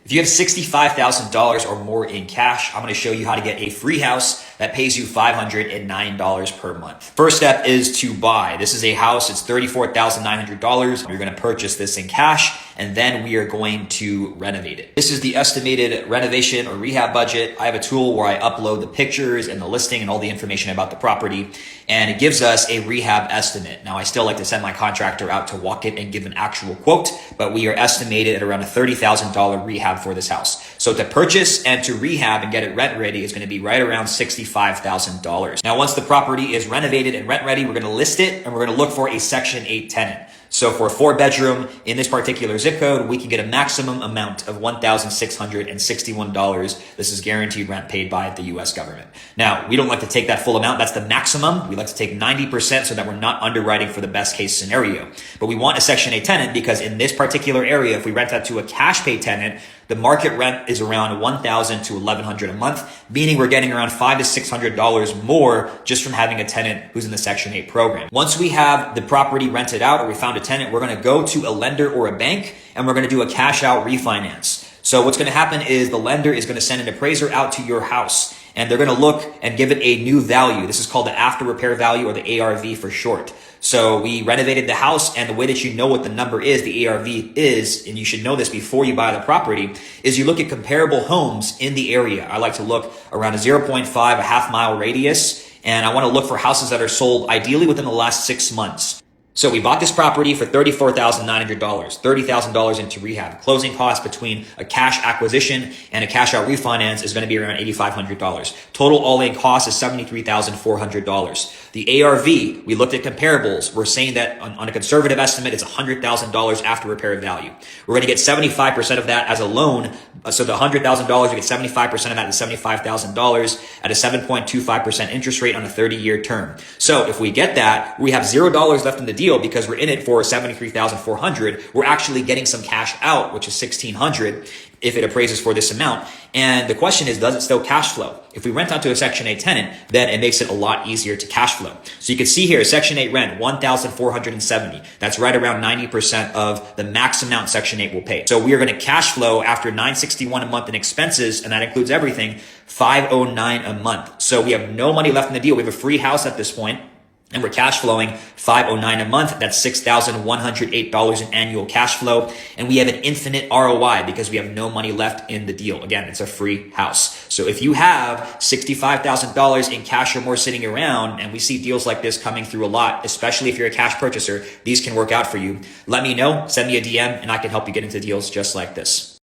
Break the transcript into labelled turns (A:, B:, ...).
A: If you have $65,000 or more in cash, I'm going to show you how to get a free house that pays you $509 per month. First step is to buy. This is a house. It's $34,900. You're going to purchase this in cash, and then we are going to renovate it. This is the estimated renovation or rehab budget. I have a tool where I upload the pictures and the listing and all the information about the property, and it gives us a rehab estimate. Now, I still like to send my contractor out to walk it and give an actual quote, but we are estimated at around a $30,000 rehab for this house. So to purchase and to rehab and get it rent ready is going to be right around $65,000. Now, once the property is renovated and rent ready, we're going to list it and we're going to look for a Section 8 tenant. So for a 4-bedroom in this particular zip code, we can get a maximum amount of $1,661. This is guaranteed rent paid by the U.S. government. Now, we don't like to take that full amount. That's the maximum. We like to take 90% so that we're not underwriting for the best case scenario. But we want a Section 8 tenant because in this particular area, if we rent that to a cash pay tenant, the market rent is around $1,000 to $1,100 a month, meaning we're getting around $500 to $600 more just from having a tenant who's in the Section 8 program. Once we have the property rented out or we found a tenant, we're going to go to a lender or a bank and we're going to do a cash out refinance. So what's going to happen is the lender is going to send an appraiser out to your house and they're going to look and give it a new value. This is called the after repair value or the ARV for short. So we renovated the house, and the way that you know what the number is, the ARV is, and you should know this before you buy the property, is you look at comparable homes in the area. I like to look around a 0.5, a half-mile radius, and I want to look for houses that are sold ideally within the last 6 months. So we bought this property for $34,900, $30,000 into rehab. Closing costs between a cash acquisition and a cash out refinance is going to be around $8,500. Total all-in cost is $73,400. The ARV, we looked at comparables. We're saying that on a conservative estimate, it's $100,000 after repair value. We're going to get 75% of that as a loan. So the $100,000, we get 75% of that is $75,000 at a 7.25% interest rate on a 30-year term. So if we get that, we have $0 left in the deal because we're in it for $73,400. We're actually getting some cash out, which is $1,600 if it appraises for this amount. And the question is, does it still cash flow? If we rent out to a Section 8 tenant, then it makes it a lot easier to cash flow. So you can see here, Section 8 rent, $1,470. That's right around 90% of the max amount Section 8 will pay. So we are going to cash flow after $961 a month in expenses, and that includes everything, $509 a month. So we have no money left in the deal. We have a free house at this point. And we're cash flowing $509 a month. That's $6,108 in annual cash flow. And we have an infinite ROI because we have no money left in the deal. Again, it's a free house. So if you have $65,000 in cash or more sitting around, and we see deals like this coming through a lot, especially if you're a cash purchaser, these can work out for you. Let me know, send me a DM, and I can help you get into deals just like this.